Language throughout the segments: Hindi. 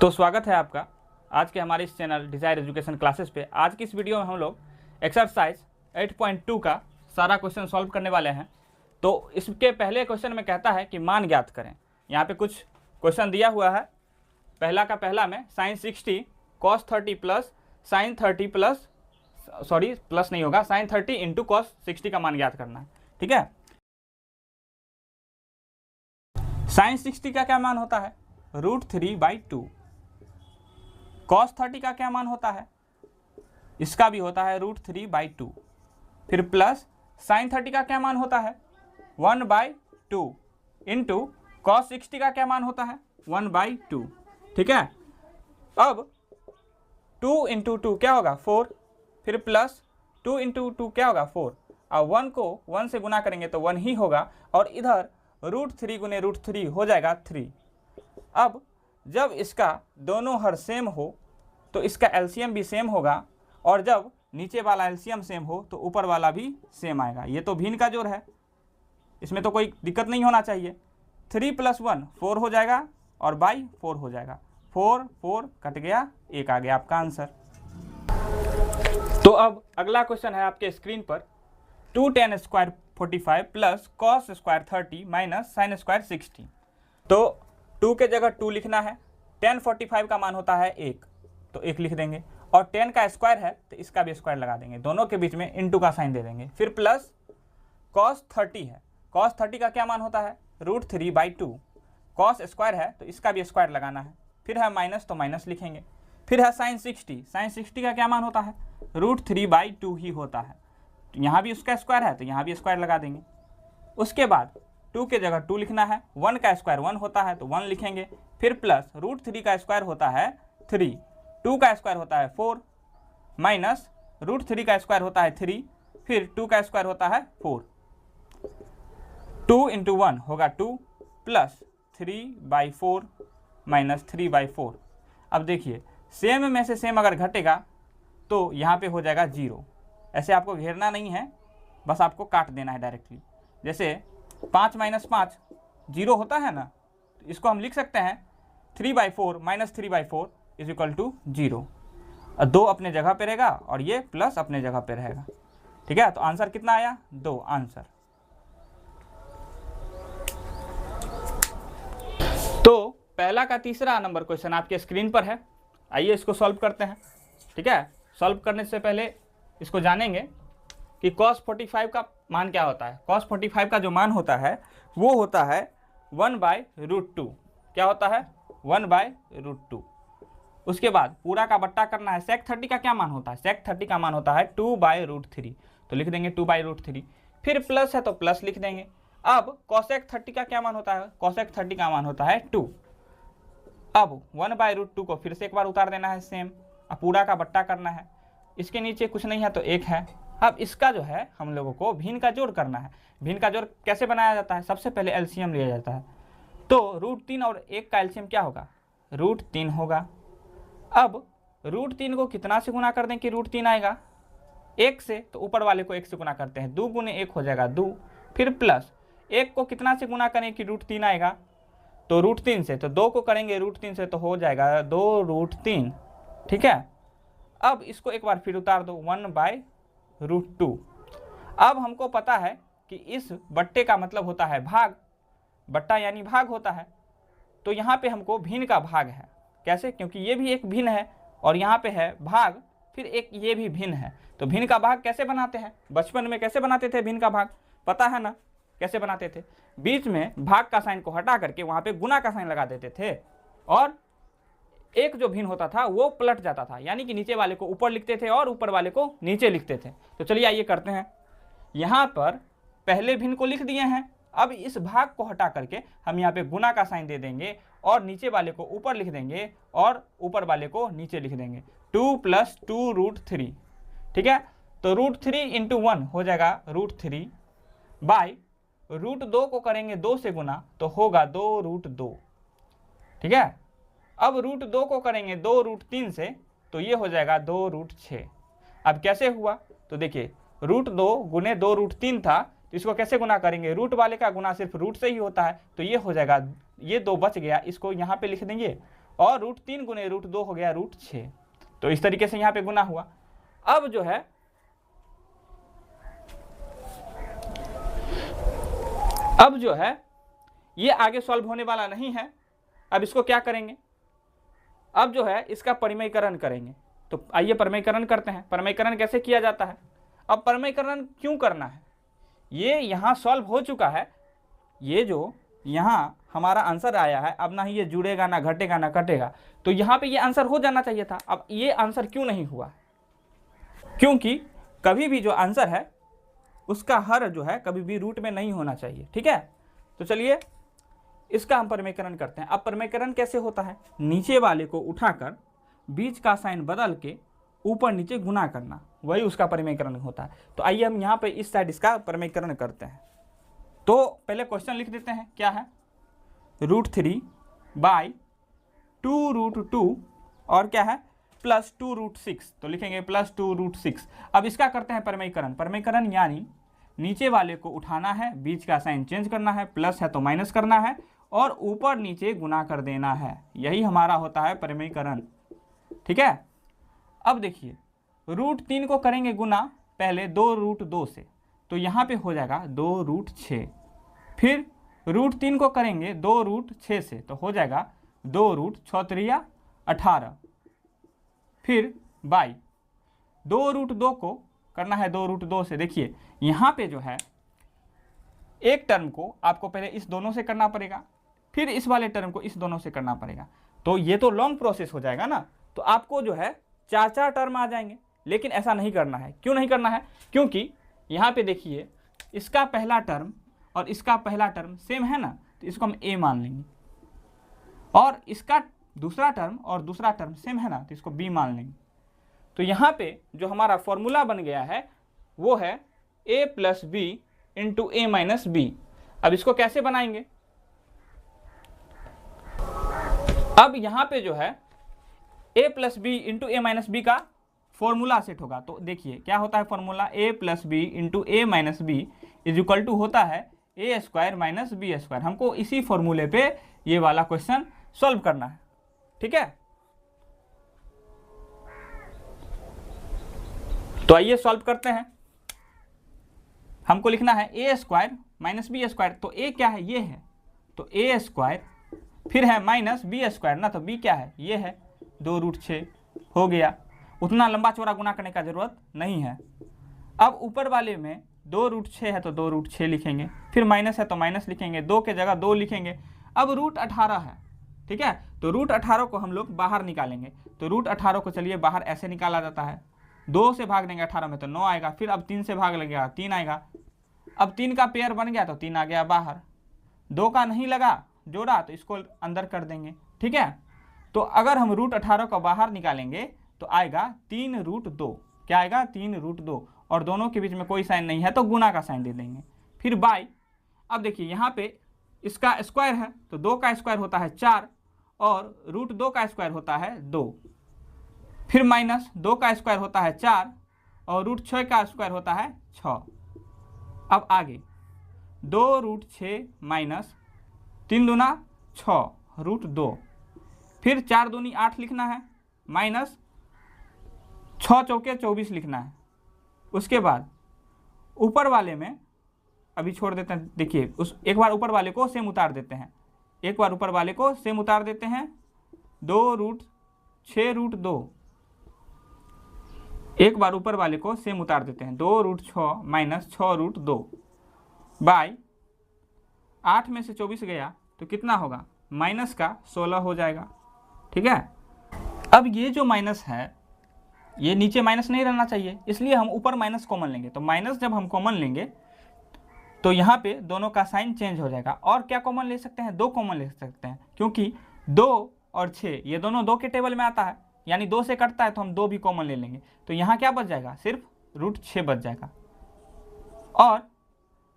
तो स्वागत है आपका आज के हमारे इस चैनल डिज़ायर एजुकेशन क्लासेस पे। आज की इस वीडियो में हम लोग एक्सरसाइज 8.2 का सारा क्वेश्चन सॉल्व करने वाले हैं। तो इसके पहले क्वेश्चन में कहता है कि मान ज्ञात करें। यहाँ पे कुछ क्वेश्चन दिया हुआ है। पहला का पहला में sin 60 cos 30 plus sin 30 plus plus नहीं होगा, sin 30 इंटू cos 60 का मान ज्ञात करना है। ठीक है, sin 60 का क्या मान होता है? √3/2। cos 30 का क्या मान होता है? इसका भी होता है √3/2। फिर प्लस sin 30 का क्या मान होता है? 1/2 इंटू cos 60 का क्या मान होता है? 1/2। ठीक है, अब 2 इंटू 2 क्या होगा? 4। फिर प्लस 2 इंटू 2 क्या होगा? 4। अब 1 को 1 से गुना करेंगे तो 1 ही होगा, और इधर √3 गुने √3 हो जाएगा 3। अब जब इसका दोनों हर सेम हो तो इसका एलसीएम भी सेम होगा, और जब नीचे वाला एलसीएम सेम हो तो ऊपर वाला भी सेम आएगा। ये तो भिन्न का जोड़ है, इसमें तो कोई दिक्कत नहीं होना चाहिए। 3 + 1 4 हो जाएगा और बाई 4 हो जाएगा। 4 कट गया, 1 आ गया आपका आंसर। तो अब अगला क्वेश्चन है आपके स्क्रीन पर। 2 tan square 45 plus cos square 30 minus sin square 60। तो 2 के जगह 2 लिखना है। tan 45 का मान होता है 1, तो 1 लिख देंगे, और 10 का स्क्वायर है तो इसका भी स्क्वायर लगा देंगे, दोनों के बीच में इंटू का साइन दे देंगे। फिर प्लस cos 30 है। cos 30 का क्या मान होता है? √3/2। cos स्क्वायर है तो इसका भी स्क्वायर लगाना है। फिर है माइनस तो माइनस लिखेंगे। फिर है sin 60। sin 60 का क्या मान होता है? √3/2 ही होता है। तो यहाँ भी उसका स्क्वायर है तो यहाँ भी स्क्वायर लगा देंगे। उसके बाद 2 के जगह 2 लिखना है। 1 का स्क्वायर 1 होता है तो 1 लिखेंगे। फिर प्लस √3 का स्क्वायर होता है 3, 2 का स्क्वायर होता है 4, माइनस √3 का स्क्वायर होता है 3, फिर 2 का स्क्वायर होता है 4। 2 इंटू 1 होगा 2 प्लस 3/4 माइनस 3/4। अब देखिए, सेम में से सेम अगर घटेगा तो यहाँ पे हो जाएगा 0। ऐसे आपको घेरना नहीं है, बस आपको काट देना है डायरेक्टली। जैसे 5 - 5 0 होता है ना, तो इसको हम लिख सकते हैं 3/4 माइनस 3/4 इज इक्वल टू 0। 2 अपने जगह पे रहेगा और ये प्लस अपने जगह पे रहेगा। ठीक है, तो आंसर कितना आया? 2 आंसर। तो पहला का तीसरा नंबर क्वेश्चन आपके स्क्रीन पर है। आइए इसको सॉल्व करते हैं। ठीक है, सॉल्व करने से पहले इसको जानेंगे कि cos 45 का मान क्या होता है। cos 45 का जो मान होता है वो होता है 1/√2। क्या होता है? 1/√2। उसके बाद पूरा का बट्टा करना है। sec 30 का क्या मान होता है? sec 30 का मान होता है 2/√3, तो लिख देंगे 2/√3। फिर प्लस है तो प्लस लिख देंगे। अब cosec 30 का क्या मान होता है? cosec 30 का मान होता है 2। अब 1/√2 को फिर से एक बार उतार देना है सेम। अब पूरा का बट्टा करना है। इसके नीचे कुछ नहीं है तो 1 है। अब इसका जो है हम लोगों को भिन्न का जोड़ करना है। भिन्न का जोड़ कैसे बनाया जाता है? सबसे पहले एलसीएम लिया जाता है। तो √3 और 1 का एलसीएम क्या होगा? √3 होगा। अब √3 को कितना से गुना कर दें कि √3 आएगा? 1 से, तो ऊपर वाले को 1 से गुना करते हैं। 2 गुने 1 हो जाएगा 2। फिर प्लस 1 को कितना से गुना करें कि √3 आएगा? तो √3 से, तो 2 को करेंगे √3 से तो हो जाएगा 2√3। ठीक है, अब इसको एक बार फिर उतार दो 1/√2। अब हमको पता है कि इस बट्टे का मतलब होता है भाग। बट्टा यानी भाग होता है, तो यहाँ पे हमको भिन्न का भाग है। कैसे? क्योंकि ये भी एक भिन्न है और यहाँ पे है भाग, फिर एक ये भी भिन्न है। तो भिन्न का भाग कैसे बनाते हैं? बचपन में कैसे बनाते थे भिन्न का भाग? पता है ना कैसे बनाते थे? बीच में भाग का साइन को हटा करके वहाँ पे गुना का साइन लगा देते थे, और एक जो भिन्न होता था वो पलट जाता था, यानी कि नीचे वाले को ऊपर लिखते थे और ऊपर वाले को नीचे लिखते थे। तो चलिए आइए करते हैं। यहाँ पर पहले भिन्न को लिख दिए हैं। अब इस भाग को हटा करके हम यहाँ पे गुना का साइन दे देंगे और नीचे वाले को ऊपर लिख देंगे और ऊपर वाले को नीचे लिख देंगे। 2 + 2√3। ठीक है, तो √3 इंटू 1 हो जाएगा √3 बाई √2 को करेंगे 2 से गुना तो होगा 2√2। ठीक है, अब √2 को करेंगे 2√3 से तो ये हो जाएगा 2√6। अब कैसे हुआ? तो देखिए, √2 गुने 2√3 था, तो इसको कैसे गुना करेंगे? रूट वाले का गुना सिर्फ रूट से ही होता है, तो ये हो जाएगा, ये 2 बच गया, इसको यहाँ पे लिख देंगे और √3 गुने √2 हो गया √6। तो इस तरीके से यहाँ पे गुना हुआ। अब जो है ये आगे सॉल्व होने वाला नहीं है। अब इसको क्या करेंगे, अब जो है इसका परिमेयकरण करेंगे। तो आइए परिमेयकरण करते हैं। परिमेयकरण कैसे किया जाता है? अब परिमेयकरण क्यों करना है, ये यहाँ सॉल्व हो चुका है। ये जो यहाँ हमारा आंसर आया है, अब ना ही ये जुड़ेगा, ना घटेगा, ना कटेगा। तो यहाँ पे ये आंसर हो जाना चाहिए था। अब ये आंसर क्यों नहीं हुआ? क्योंकि कभी भी जो आंसर है उसका हर जो है कभी भी रूट में नहीं होना चाहिए। ठीक है, तो चलिए इसका हम परिमेयकरण करते हैं। अब परिमेयकरण कैसे होता है? नीचे वाले को उठाकर बीच का साइन बदल के ऊपर नीचे गुना करना, वही उसका परिमेयकरण होता है। तो आइए हम यहाँ पे इस साइड इसका परिमेयकरण करते हैं। तो पहले क्वेश्चन लिख देते हैं, क्या है? √3/2√2 और क्या है +2√6। तो लिखेंगे +2√6। अब इसका करते हैं परिमेयकरण। परिमेयकरण यानी नीचे वाले को उठाना है, बीच का साइन चेंज करना है, प्लस है तो माइनस करना है और ऊपर नीचे गुना कर देना है। यही हमारा होता है परिमेयकरण। ठीक है, अब देखिए √3 को करेंगे गुना पहले 2√2 से, तो यहाँ पे हो जाएगा 2√6। फिर √3 को करेंगे 2√6 से, तो हो जाएगा 2√6 18। फिर बाई 2√2 को करना है 2√2 से। देखिए यहाँ पे जो है एक टर्म को आपको पहले इस दोनों से करना पड़ेगा, फिर इस वाले टर्म को इस दोनों से करना पड़ेगा। तो ये तो लॉन्ग प्रोसेस हो जाएगा ना, तो आपको जो है 4 टर्म आ जाएंगे। लेकिन ऐसा नहीं करना है। क्यों नहीं करना है? क्योंकि यहाँ पे देखिए इसका पहला टर्म और इसका पहला टर्म सेम है ना, तो इसको हम a मान लेंगे, और इसका दूसरा टर्म और दूसरा टर्म सेम है ना, तो इसको b मान लेंगे। तो यहाँ पे जो हमारा फॉर्मूला बन गया है वो है a + b × a - b। अब इसको कैसे बनाएंगे? अब यहाँ पे जो है a + b × a - b का फॉर्मूला सेट होगा। तो देखिए क्या होता है formula, a + b × a - b = होता है a² - b²। हमको इसी फॉर्मूले पे ये वाला क्वेश्चन सॉल्व करना है। ठीक है, तो आइए सॉल्व करते हैं। हमको लिखना है a² - b²। तो a क्या है? ये है, तो a², फिर है -b² ना, तो b क्या है? ये है 2√6 हो गया। उतना लंबा चौड़ा गुना करने का जरूरत नहीं है। अब ऊपर वाले में 2√6 है तो 2√6 लिखेंगे, फिर माइनस है तो माइनस लिखेंगे, 2 के जगह 2 लिखेंगे। अब √18 है, ठीक है, तो √18 को हम लोग बाहर निकालेंगे। तो √18 को चलिए बाहर ऐसे निकाला जाता है, 2 से भाग देंगे 18 में तो 9 आएगा, फिर अब 3 से भाग लगेगा 3 आएगा। अब 3 का पेयर बन गया तो 3 आ गया बाहर, 2 का नहीं लगा जोड़ा तो इसको अंदर कर देंगे। ठीक है, तो अगर हम √18 को बाहर निकालेंगे तो आएगा 3√2। क्या आएगा? 3√2, और दोनों के बीच में कोई साइन नहीं है तो गुना का साइन दे देंगे। फिर बाई, अब देखिए यहाँ पे इसका स्क्वायर है तो 2 का स्क्वायर होता है 4 और √2 का स्क्वायर होता है 2। फिर माइनस 2 का स्क्वायर होता है 4 और √6 का स्क्वायर होता है 6। अब आगे 2√6 माइनस 3 दूना 6 √2, फिर 4 दूनी 8 लिखना है, माइनस 6 चौके 24 लिखना है। उसके बाद ऊपर वाले में अभी छोड़ देते हैं। देखिए एक बार ऊपर वाले को सेम उतार देते हैं, एक बार ऊपर वाले को सेम उतार देते हैं। 2√6√2, एक बार ऊपर वाले को सेम उतार देते हैं। 2√6 माइनस 6√2 बाई 8 में से 24 गया तो कितना होगा? माइनस का 16 हो जाएगा। ठीक है, अब ये जो माइनस है ये नीचे माइनस नहीं रहना चाहिए, इसलिए हम ऊपर माइनस कॉमन लेंगे। तो माइनस जब हम कॉमन लेंगे तो यहाँ पे दोनों का साइन चेंज हो जाएगा। और क्या कॉमन ले सकते हैं? 2 कॉमन ले सकते हैं, क्योंकि 2 और 6 ये दोनों 2 के टेबल में आता है, यानी 2 से कटता है तो हम 2 भी कॉमन ले लेंगे। तो यहाँ क्या बच जाएगा? सिर्फ √6 बच जाएगा। और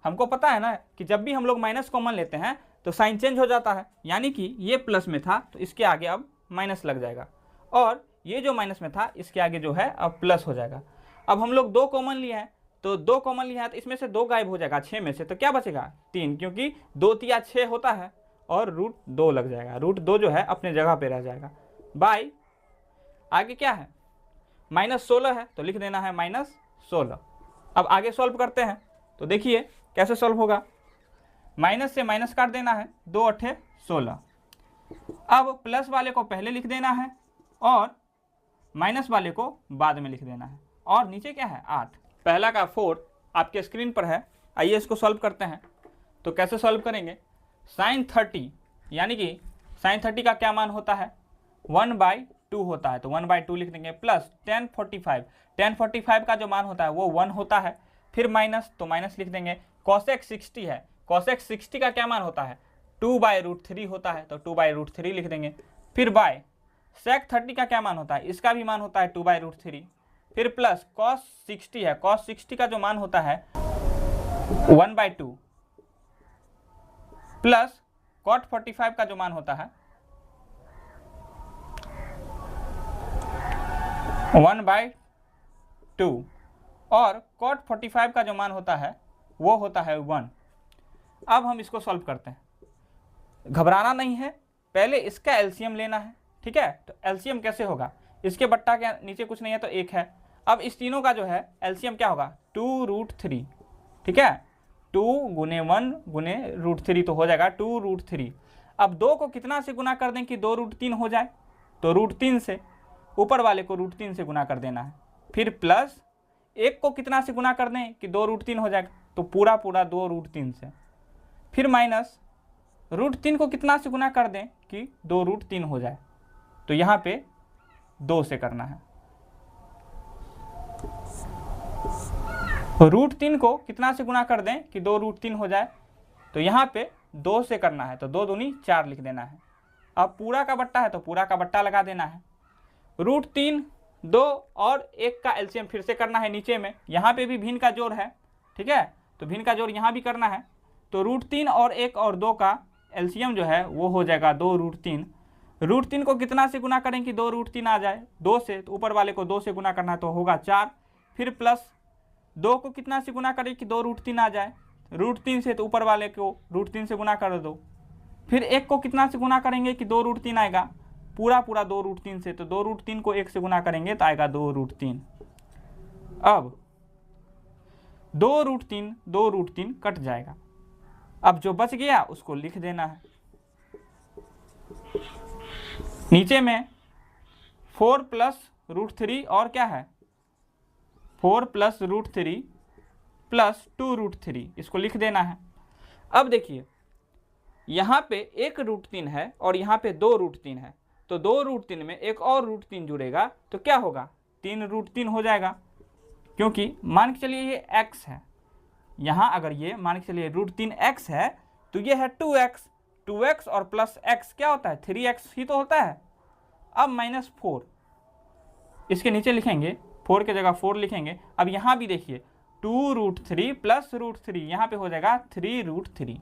हमको पता है ना कि जब भी हम लोग माइनस कॉमन लेते हैं तो साइन चेंज हो जाता है, यानी कि ये प्लस में था तो इसके आगे अब माइनस लग जाएगा, और ये जो माइनस में था इसके आगे जो है अब प्लस हो जाएगा। अब हम लोग 2 कॉमन लिए हैं, तो 2 कॉमन लिया है तो इसमें से 2 गायब हो जाएगा 6 में से, तो क्या बचेगा? 3, क्योंकि 2 × 6 होता है और √2 लग जाएगा। √2 जो है अपने जगह पे रह जाएगा। बाय आगे क्या है, -16 है तो लिख देना है -16। अब आगे सॉल्व करते हैं तो देखिए कैसे सॉल्व होगा। माइनस से माइनस काट देना है, 2 8 16। अब प्लस वाले को पहले लिख देना है और माइनस वाले को बाद में लिख देना है। और नीचे क्या है 8। पहला का 4 आपके स्क्रीन पर है। आइए इसको सॉल्व करते हैं। तो कैसे सॉल्व करेंगे, sin 30 यानी कि sin 30 का क्या मान होता है 1/2 होता है, तो 1/2 लिख देंगे। प्लस tan 45 का जो मान होता है वो 1 होता है। फिर माइनस, तो माइनस लिख देंगे। cosec 60 है, cosec 60 का क्या मान होता है 2/√3 होता है, तो 2/√3 लिख देंगे। फिर बाय sec 30 का क्या मान होता है, इसका भी मान होता है 2/√3। फिर प्लस cos 60 है, cos 60 का जो मान होता है 1/2 प्लस cot 45 का जो मान होता है 1/2 और cot 45 का जो मान होता है वो होता है 1। अब हम इसको सॉल्व करते हैं। घबराना नहीं है, पहले इसका एलसीएम लेना है, ठीक है। तो एलसीएम कैसे होगा, इसके बट्टा के नीचे कुछ नहीं है तो 1 है। अब इस तीनों का जो है एलसीएम क्या होगा 2√3, ठीक है। 2 × 1 × √3 तो हो जाएगा 2√3। अब 2 को कितना से गुना कर दें कि 2√3 हो जाए, तो √3 से, ऊपर वाले को √3 से गुना कर देना है। फिर प्लस 1 को कितना से गुना कर दें कि 2√3 हो जाएगा, तो पूरा 2√3 से। फिर माइनस √3 को कितना से गुना कर दें कि 2√3 हो जाए, तो यहाँ पे 2 से करना है। √3 को कितना से गुना कर दें कि 2√3 हो जाए, तो यहाँ पे 2 से करना है, तो 2 दूनी 4 लिख देना है। अब पूरा का बट्टा है तो पूरा का बट्टा लगा देना है। √3, 2 और 1 का एलसीएम फिर से करना है नीचे में। यहाँ पे भी भिन्न का जोड़ है, ठीक है, तो भिन्न का जोड़ यहाँ भी करना है। तो √3 और 1 और 2 का एलसीएम जो है वो हो जाएगा 2√3। √3 को कितना से गुना करें कि 2√3 आ जाए, 2 से, तो ऊपर वाले को 2 से गुना करना है तो होगा 4। फिर प्लस 2 को कितना से गुना करें कि 2√3 आ जाए, √3 से, तो ऊपर वाले को √3 से गुना कर दो। फिर 1 को कितना से गुना करेंगे कि 2√3 आएगा, पूरा 2√3 से, तो 2√3 को 1 से गुना करेंगे तो आएगा 2√3। अब 2√3 कट जाएगा। अब जो बच गया उसको लिख देना है। नीचे में 4 + √3 और क्या है 4 + √3 + 2√3, इसको लिख देना है। अब देखिए यहाँ पे एक √3 है और यहाँ पे 2√3 है, तो 2√3 में एक और √3 जुड़ेगा तो क्या होगा 3√3 हो जाएगा। क्योंकि मान के चलिए ये x है, यहाँ अगर ये मान के चलिए √3x है तो ये है 2x और प्लस x क्या होता है 3x ही तो होता है। अब -4 इसके नीचे लिखेंगे, 4 के जगह 4 लिखेंगे। अब यहाँ भी देखिए 2√3 + √3, यहाँ पे हो जाएगा 3√3।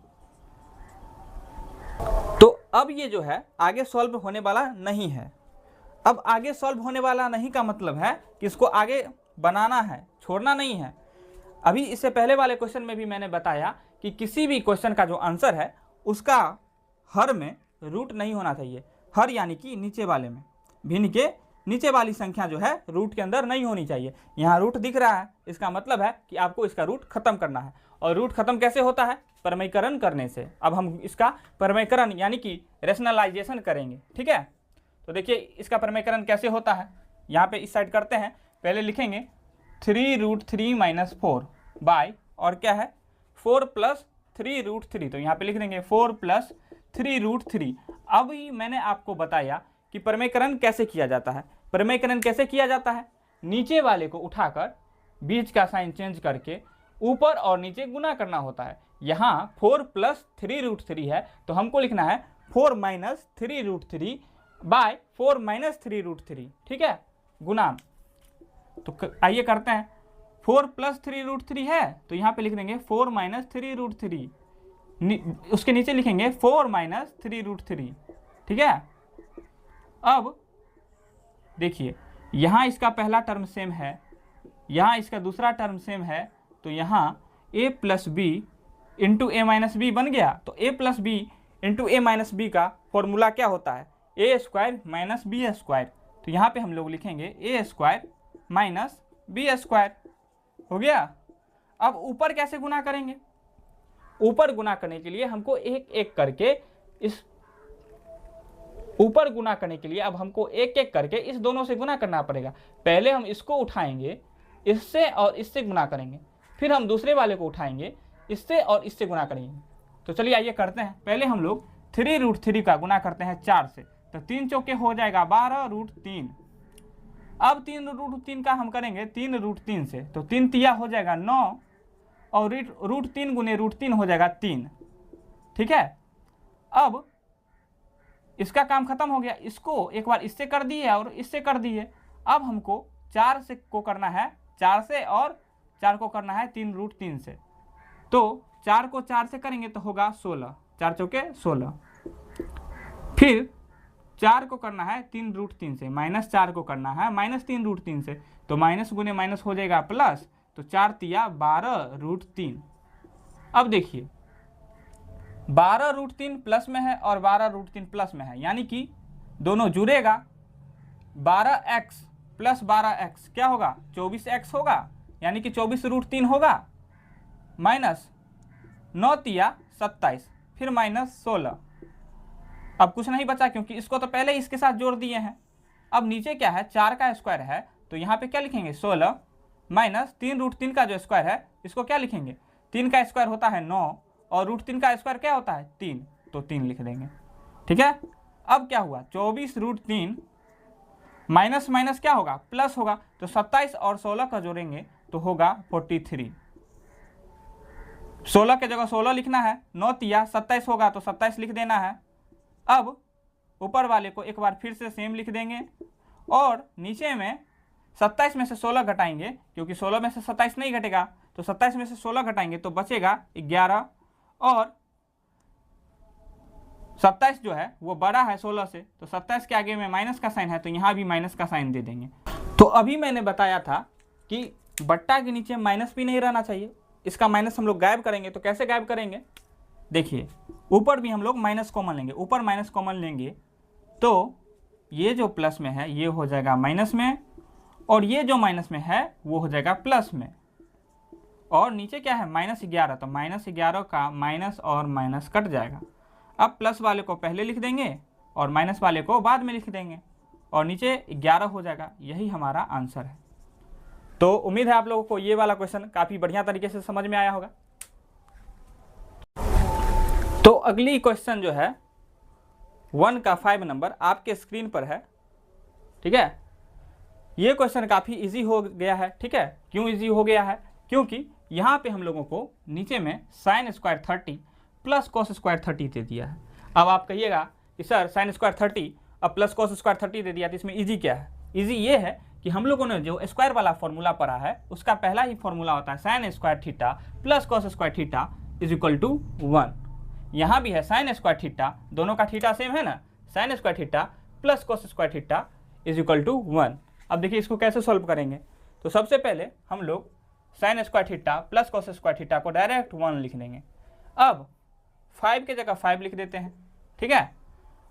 तो अब ये जो है आगे सॉल्व होने वाला नहीं है। अब आगे सॉल्व होने वाला नहीं का मतलब है कि इसको आगे बनाना है, छोड़ना नहीं है। अभी इससे पहले वाले क्वेश्चन में भी मैंने बताया कि किसी भी क्वेश्चन का जो आंसर है उसका हर में रूट नहीं होना चाहिए। हर यानी कि नीचे वाले में, भिन्न के नीचे वाली संख्या जो है रूट के अंदर नहीं होनी चाहिए। यहाँ रूट दिख रहा है, इसका मतलब है कि आपको इसका रूट खत्म करना है। और रूट खत्म कैसे होता है, परमीकरण करने से। अब हम इसका परमीकरण यानी कि रेशनलाइजेशन करेंगे, ठीक है। तो देखिए इसका परमीकरण कैसे होता है, यहाँ पे इस साइड करते हैं। पहले लिखेंगे 3√3 - 4 बाय, और क्या है 4 + 3√3, तो यहाँ पे लिख देंगे 4 + 3√3। अब मैंने आपको बताया कि परमीकरण कैसे किया जाता है। परमीकरण कैसे किया जाता है, नीचे वाले को उठाकर बीच का साइन चेंज करके ऊपर और नीचे गुना करना होता है। यहाँ 4 + 3√3 है तो हमको लिखना है 4 - 3√3 बाय 4 - 3√3, ठीक है, गुना। तो आइए करते हैं। 4 + 3√3 है तो यहाँ पे लिख देंगे 4 - 3√3, उसके नीचे लिखेंगे 4 - 3√3, ठीक है। अब देखिए यहाँ इसका पहला टर्म सेम है, यहाँ इसका दूसरा टर्म सेम है, तो यहाँ a + b × a - b बन गया। तो a + b into a minus b का फॉर्मूला क्या होता है, a square minus b square. तो यहाँ पे हम लोग लिखेंगे a square minus b square. हो गया। अब ऊपर कैसे गुना करेंगे, ऊपर गुना करने के लिए हमको एक एक करके इस ऊपर गुना करने के लिए अब हमको एक एक करके इस दोनों से गुना करना पड़ेगा। पहले हम इसको उठाएंगे, इससे और इससे गुना करेंगे, फिर हम दूसरे वाले को उठाएंगे, इससे और इससे गुना करेंगे। तो चलिए आइए करते हैं। पहले हम लोग 3√3 का गुना करते हैं 4 से, तो 3 चौके हो जाएगा 12√3। अब 3√3 का हम करेंगे 3√3 से, तो 3 तिया हो जाएगा 9 और √3 गुने √3 हो जाएगा 3। ठीक है। अब इसका काम खत्म हो गया, इसको एक बार इससे कर दिए और इससे कर दिए। अब हमको 4 से को करना है 4 से और 4 को करना है 3√3 से। तो 4 को 4 से करेंगे तो होगा 16, 4 चौके 16। फिर 4 को करना है 3√3 से, -4 को करना है -3√3 से, तो माइनस गुने माइनस हो जाएगा प्लस, तो 4 तिया 12√3। अब देखिए 12√3 प्लस में है और 12√3 प्लस में है, यानी कि दोनों जुड़ेगा। 12x प्लस 12x क्या होगा, 24x होगा, यानी कि 24√3 होगा, माइनस 9 तिया 27, फिर -16। अब कुछ नहीं बचा क्योंकि इसको तो पहले ही इसके साथ जोड़ दिए हैं। अब नीचे क्या है, 4 का स्क्वायर है, तो यहाँ पे क्या लिखेंगे 16 माइनस 3√3 का जो स्क्वायर है इसको क्या लिखेंगे, 3 का स्क्वायर होता है 9 और √3 का स्क्वायर क्या होता है 3, तो 3 लिख देंगे। ठीक है। अब क्या हुआ, 24√3 माइनस माइनस क्या होगा, प्लस होगा, तो 27 और 16 का जोड़ेंगे तो होगा 43। 16 के जगह 16 लिखना है, 9 तिया 27 होगा तो 27 लिख देना है। अब ऊपर वाले को एक बार फिर से सेम लिख देंगे और नीचे में 27 में से 16 घटाएंगे, क्योंकि 16 में से 27 नहीं घटेगा, तो 27 में से 16 घटाएंगे तो बचेगा 11, और 27 जो है वो बड़ा है 16 से, तो 27 के आगे में माइनस का साइन है, तो यहाँ भी माइनस का साइन दे देंगे। तो अभी मैंने बताया था कि बट्टा के नीचे माइनस भी नहीं रहना चाहिए, इसका माइनस हम लोग गायब करेंगे। तो कैसे गायब करेंगे, देखिए ऊपर भी हम लोग माइनस कॉमन लेंगे, ऊपर माइनस कॉमन लेंगे तो ये जो प्लस में है ये हो जाएगा माइनस में, और ये जो माइनस में है वो हो जाएगा प्लस में, और नीचे क्या है -11, तो -11 का माइनस और माइनस कट जाएगा। अब प्लस वाले को पहले लिख देंगे और माइनस वाले को बाद में लिख देंगे, और नीचे 11 हो जाएगा। यही हमारा आंसर है। तो उम्मीद है आप लोगों को ये वाला क्वेश्चन काफ़ी बढ़िया तरीके से समझ में आया होगा। तो अगली क्वेश्चन जो है 1 का 5 नंबर आपके स्क्रीन पर है। ठीक है। ये क्वेश्चन काफ़ी इजी हो गया है। ठीक है। क्यों इजी हो गया है, क्योंकि यहाँ पे हम लोगों को नीचे में sin square 30 plus cos square 30 दे दिया है। अब आप कहिएगा कि सर sin स्क्वायर 30 अब प्लस cos स्क्वायर 30 दे दिया, तो इसमें इजी क्या है। इजी ये है कि हम लोगों ने जो स्क्वायर वाला फॉर्मूला पढ़ा है उसका पहला ही फॉर्मूला होता है sin square theta plus cos square theta is equal to 1। यहाँ भी है sin स्क्वायर थीटा, दोनों का थीटा सेम है ना, sin square theta plus cos square theta is equal to 1। अब देखिए इसको कैसे सॉल्व करेंगे। तो सबसे पहले हम लोग sin square theta plus cos square theta को डायरेक्ट 1 लिख देंगे। अब 5 के जगह 5 लिख देते हैं। ठीक है।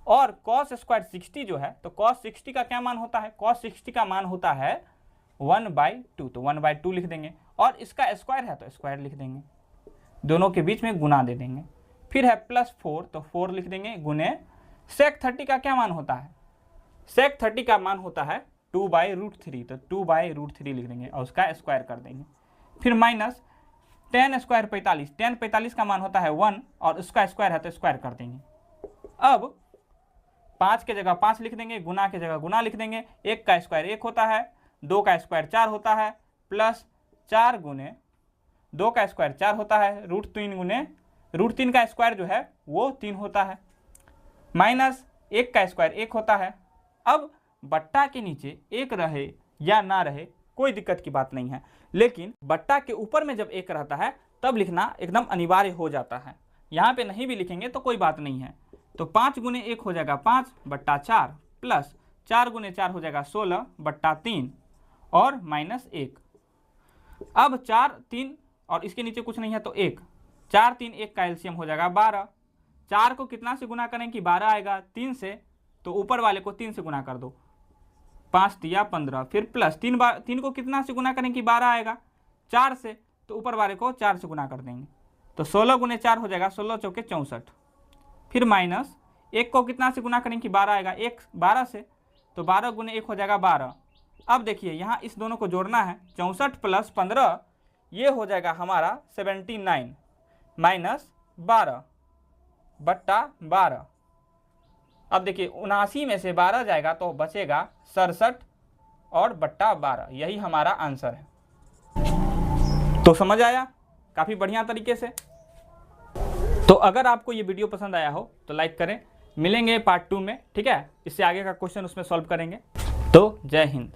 और cos स्क्वायर 60 जो है, तो cos 60 का क्या मान होता है, cos 60 का मान होता है 1/2, तो 1/2 लिख देंगे, और इसका स्क्वायर है तो स्क्वायर लिख देंगे, दोनों के बीच में गुना दे देंगे। फिर है +4, तो 4 लिख देंगे, गुने sec 30 का क्या मान होता है, sec 30 का मान होता है 2/√3, तो 2/√3 लिख देंगे और उसका स्क्वायर कर देंगे। फिर माइनस tan स्क्वायर 45, tan 45 का मान होता है 1 और उसका स्क्वायर है तो स्क्वायर कर देंगे। अब 5 के जगह 5 लिख देंगे, गुना के जगह गुना लिख देंगे। 1 का स्क्वायर 1 होता है, 2 का स्क्वायर 4 होता है, प्लस 4 गुने 2 का स्क्वायर 4 होता है, √3 गुने √3 का स्क्वायर जो है वो 3 होता है, माइनस 1 का स्क्वायर 1 होता है। अब बट्टा के नीचे 1 रहे या ना रहे कोई दिक्कत की बात नहीं है, लेकिन बट्टा के ऊपर में जब 1 रहता है तब लिखना एकदम अनिवार्य हो जाता है। यहाँ पे नहीं भी लिखेंगे तो कोई बात नहीं है। तो 5 गुने 1 हो जाएगा 5/4, प्लस 4 गुने 4 हो जाएगा 16/3 और -1। अब 4 3 और इसके नीचे कुछ नहीं है तो 1, 4 3 1 का एलसीएम हो जाएगा 12, 4 को कितना से गुना करें कि 12 आएगा, 3 से, तो ऊपर वाले को 3 से गुना कर दो, 5 तिया 15, फिर प्लस 3 को कितना से गुना करें कि 12 आएगा, 4 से, तो ऊपर वाले को 4 से गुना कर देंगे, तो 16 गुने 4 हो जाएगा, 16 चौके 64, फिर माइनस 1 को कितना से गुना करें कि 12 आएगा, 1 12 से, तो 12 गुने 1 हो जाएगा 12। अब देखिए यहाँ इस दोनों को जोड़ना है, 64 प्लस 15 ये हो जाएगा हमारा 79 माइनस 12 बट्टा 12। अब देखिए 79 में से 12 जाएगा तो बचेगा 67 और बट्टा 12, यही हमारा आंसर है। तो समझ आया काफ़ी बढ़िया तरीके से। तो अगर आपको ये वीडियो पसंद आया हो तो लाइक करें, मिलेंगे पार्ट 2 में, ठीक है, इससे आगे का क्वेश्चन उसमें सॉल्व करेंगे। तो जय हिंद।